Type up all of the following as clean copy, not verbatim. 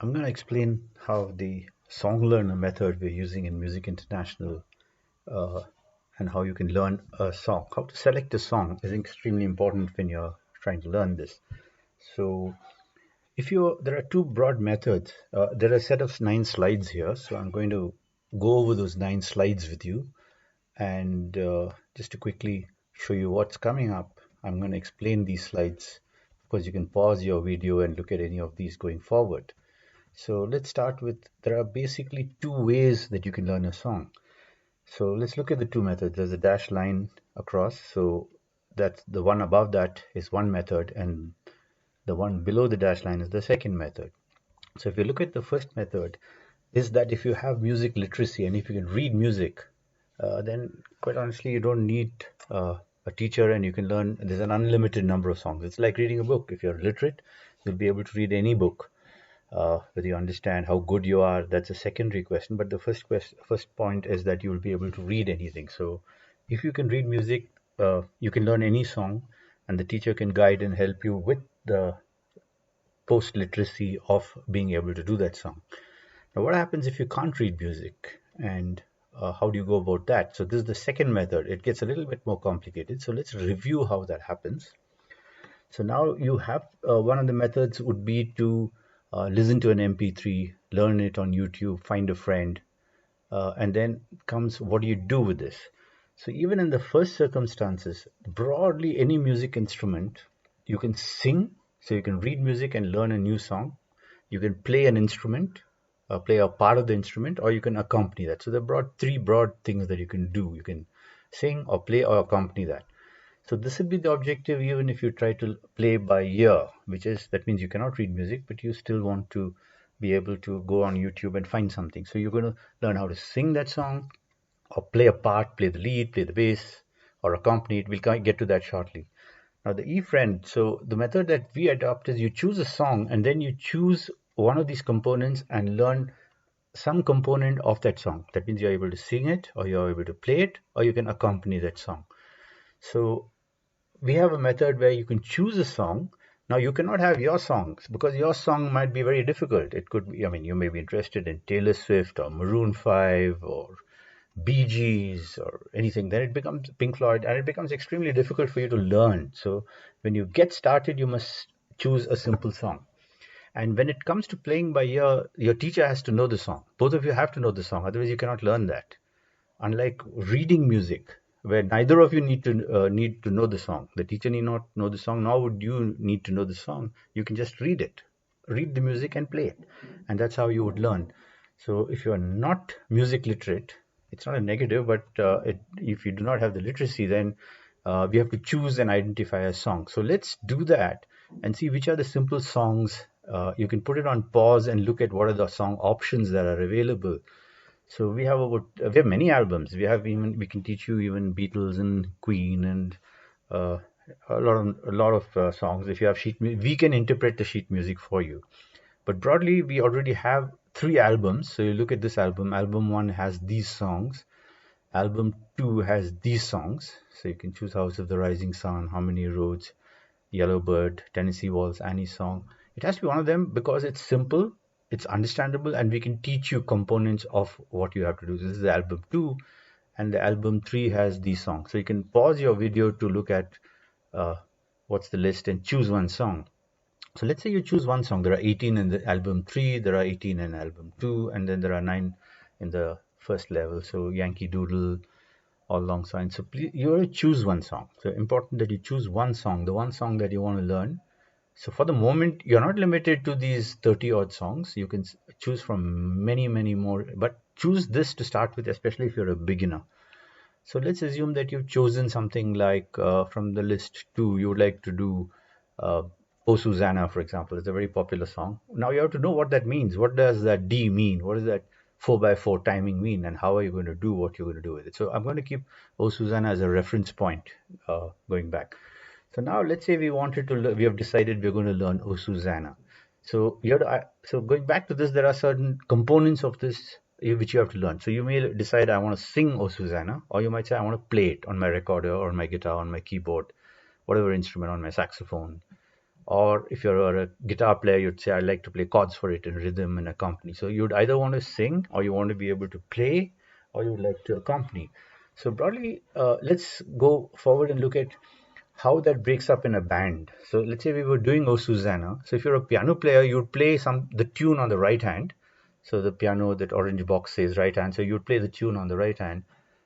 I'm going to explain how the song learner method we're using in Music International uh, and how you can learn a song. How to select a song is extremely important when you're trying to learn this. So, there are two broad methods. There are a set of 9 slides here, so I'm going to go over those 9 slides with you. And just to quickly show you what's coming up, I'm going to explain these slides because you can pause your video and look at any of these going forward. So let's start with, there are basically two ways that you can learn a song. So let's look at the two methods. There's a dash line across. So that's the one above that is one method, and the one below the dash line is the second method. So if you look at the first method, is that if you have music literacy and if you can read music, then quite honestly, you don't need a teacher and you can learn. There's an unlimited number of songs. It's like reading a book. If you're literate, you'll be able to read any book. Whether you understand how good you are, that's a secondary question. But the first point is that you will be able to read anything. So if you can read music, you can learn any song, and the teacher can guide and help you with the post literacy of being able to do that song. Now, what happens if you can't read music, and how do you go about that? So this is the second method. It gets a little bit more complicated. So let's review how that happens. So now you have one of the methods would be to listen to an MP3, learn it on YouTube, find a friend, and then comes what do you do with this? So even in the first circumstances, broadly any music instrument, you can sing, so you can read music and learn a new song. You can play an instrument, play a part of the instrument, or you can accompany that. So there are three broad things that you can do. You can sing or play or accompany that. So this would be the objective even if you try to play by ear, which is that means you cannot read music, but you still want to be able to go on YouTube and find something. So you're going to learn how to sing that song or play a part, play the lead, play the bass, or accompany it. We'll get to that shortly. Now the eFriend, so the method that we adopt is you choose a song and then you choose one of these components and learn some component of that song. That means you're able to sing it, or you're able to play it, or you can accompany that song. So we have a method where you can choose a song. Now you cannot have your songs because your song might be very difficult. It could be, I mean, you may be interested in Taylor Swift or Maroon 5 or Bee Gees or anything. Then it becomes Pink Floyd and it becomes extremely difficult for you to learn. So when you get started, you must choose a simple song. And when it comes to playing by ear, your teacher has to know the song. Both of you have to know the song, otherwise you cannot learn that. Unlike reading music, where neither of you need to know the song, the teacher need not know the song, nor would you need to know the song. You can just read it, read the music and play it, and that's how you would learn. So if you are not music literate, it's not a negative, but if you do not have the literacy, then we have to choose and identify a song. So let's do that and see which are the simple songs. You can put it on pause and look at what are the song options that are available. So we have many albums. We can teach you even Beatles and Queen and uh, a lot of songs. If you have we can interpret the sheet music for you. But broadly, we already have 3 albums. So you look at this album. Album 1 has these songs. Album 2 has these songs. So you can choose House of the Rising Sun, How Many Roads, Yellowbird, Tennessee Waltz, Annie's Song. It has to be one of them because it's simple, it's understandable, and we can teach you components of what you have to do. This is the album 2, and the album 3 has these songs. So you can pause your video to look at uh, what's the list and choose one song. So let's say you choose one song. There are 18 in the album 3, there are 18 in album 2, and then there are 9 in the first level. So Yankee Doodle, all long signs. So please, you have to choose one song. So important that you choose one song, the one song that you want to learn. So for the moment, you're not limited to these 30 odd songs. You can choose from many, many more, but choose this to start with, especially if you're a beginner. So let's assume that you've chosen something like from the list 2, you would like to do uh, Oh Susanna, for example. It's a very popular song. Now you have to know what that means. What does that D mean? What does that 4x4 timing mean? And how are you going to do what you're going to do with it? So I'm going to keep Oh Susanna as a reference point going back. So now let's say we have decided we're going to learn Oh Susanna. So so going back to this, there are certain components of this which you have to learn. So you may decide I want to sing Oh Susanna, or you might say I want to play it on my recorder or my guitar, on my keyboard, whatever instrument, on my saxophone. Or if you're a guitar player, you'd say, I'd like to play chords for it and rhythm and accompany. So you'd either want to sing, or you want to be able to play, or you'd like to accompany. So broadly, let's go forward and look at how that breaks up in a band. So let's say we were doing O Susanna. So if you're a piano player, you'd play the tune on the right hand. So the piano, that orange box says right hand. So you'd play the tune on the right hand.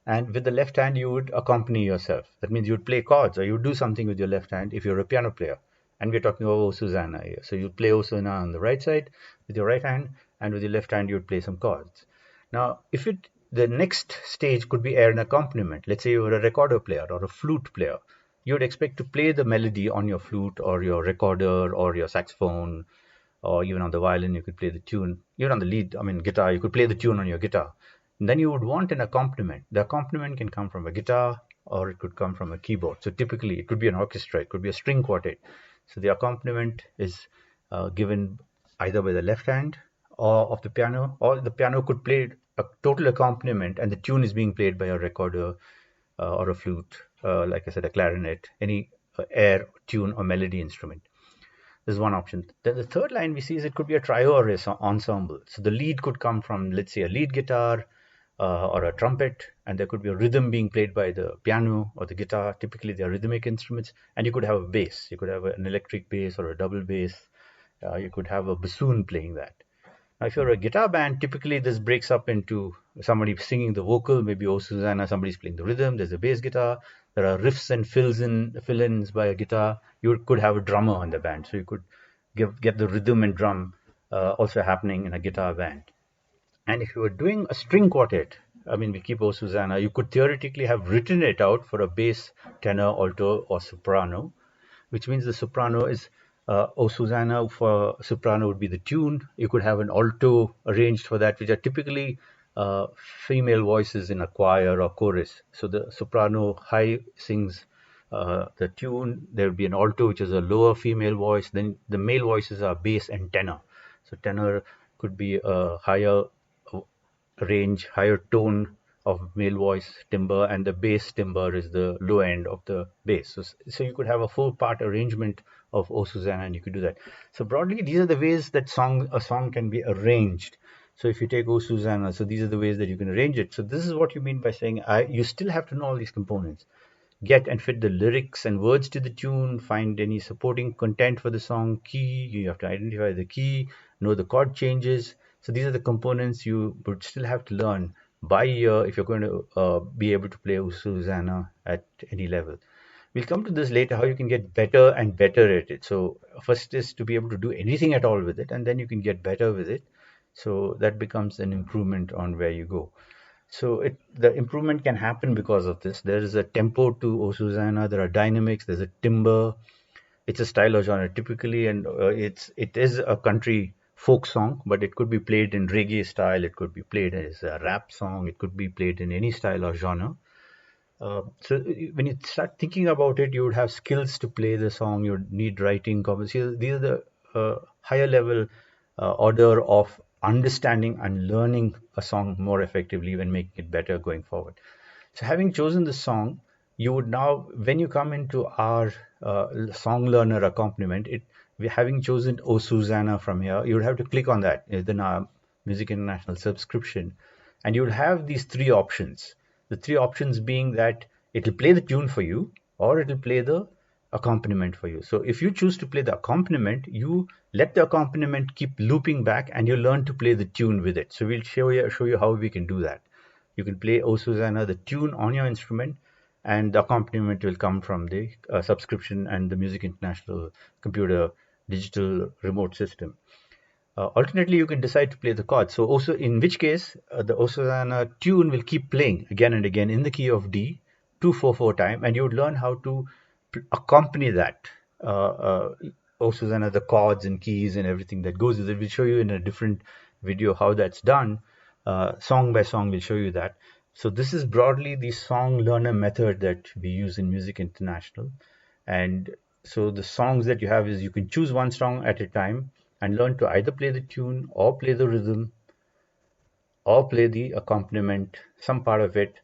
And with the left hand, you would accompany yourself. That means you'd play chords, or you'd do something with your left hand if you're a piano player. And we're talking about O Susanna here. So you'd play O Susanna on the right side with your right hand, and with your left hand, you'd play some chords. Now, the next stage could be air and accompaniment. Let's say you were a recorder player or a flute player. You would expect to play the melody on your flute or your recorder or your saxophone, or even on the violin, you could play the tune. Even on the lead, I mean, guitar, you could play the tune on your guitar. And then you would want an accompaniment. The accompaniment can come from a guitar, or it could come from a keyboard. So typically, it could be an orchestra, it could be a string quartet. So the accompaniment is given either by the left hand or of the piano, or the piano could play a total accompaniment, and the tune is being played by a recorder or a flute, like I said, a clarinet, any air, tune, or melody instrument. There's one option. Then the third line we see is it could be a trio or ensemble. So the lead could come from, let's say, a lead guitar or a trumpet, and there could be a rhythm being played by the piano or the guitar. Typically, they are rhythmic instruments, and you could have a bass. You could have an electric bass or a double bass. You could have a bassoon playing that. Now, if you're a guitar band, typically this breaks up into somebody singing the vocal, maybe Oh Susanna, somebody's playing the rhythm, there's a bass guitar, there are riffs and fill-ins by a guitar. You could have a drummer on the band, so you could get the rhythm and drum also happening in a guitar band. And if you were doing a string quartet, I mean, we keep Oh Susanna, you could theoretically have written it out for a bass, tenor, alto, or soprano, which means the soprano is O Susanna for soprano would be the tune. You could have an alto arranged for that, which are typically female voices in a choir or chorus. So the soprano high sings the tune. There would be an alto, which is a lower female voice. Then the male voices are bass and tenor. So tenor could be a higher range, higher tone of male voice timbre, and the bass timbre is the low end of the bass. So you could have a 4-part arrangement of O Susanna, and you could do that. So broadly, these are the ways that a song can be arranged. So if you take O Susanna, so these are the ways that you can arrange it. So this is what you mean by saying you still have to know all these components. Get and fit the lyrics and words to the tune, find any supporting content for the song, key, you have to identify the key, know the chord changes. So these are the components you would still have to learn by ear if you're going to be able to play Susanna at any level. We'll come to this later, how you can get better and better at it. So first is to be able to do anything at all with it, and then you can get better with it. So that becomes an improvement on where you go. So the improvement can happen because of this. There is a tempo to O Susanna, there are dynamics, there's a timbre. It's a style or genre typically, and it is a country folk song, but it could be played in reggae style, it could be played as a rap song, it could be played in any style or genre. So when you start thinking about it, you would have skills to play the song, you would need writing, comments. These are the higher level order of understanding and learning a song more effectively and making it better going forward. So having chosen the song, you would now, when you come into our song learner accompaniment, having chosen O Susanna from here, you would have to click on that within our Music International subscription, and you would have these 3 options. The 3 options being that it'll play the tune for you, or it'll play the accompaniment for you. So if you choose to play the accompaniment, you let the accompaniment keep looping back, and you learn to play the tune with it. So we'll show you how we can do that. You can play O Susanna, the tune on your instrument, and the accompaniment will come from the subscription and the Music International computer digital remote system. Alternately, you can decide to play the chords. So also, in which case, the O Susanna tune will keep playing again and again in the key of D, 2/4/4 time, and you would learn how to accompany that. O Susanna, the chords and keys and everything that goes with it. We'll show you in a different video how that's done. Song by song, we'll show you that. So this is broadly the song learner method that we use in Music International. And so the songs that you have is you can choose one song at a time and learn to either play the tune or play the rhythm or play the accompaniment, some part of it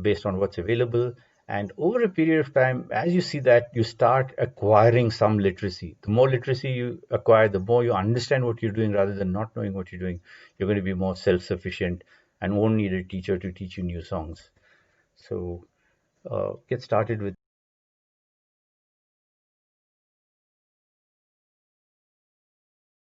based on what's available. And over a period of time, as you see that, you start acquiring some literacy. The more literacy you acquire, the more you understand what you're doing rather than not knowing what you're doing. You're going to be more self-sufficient and won't need a teacher to teach you new songs. So get started with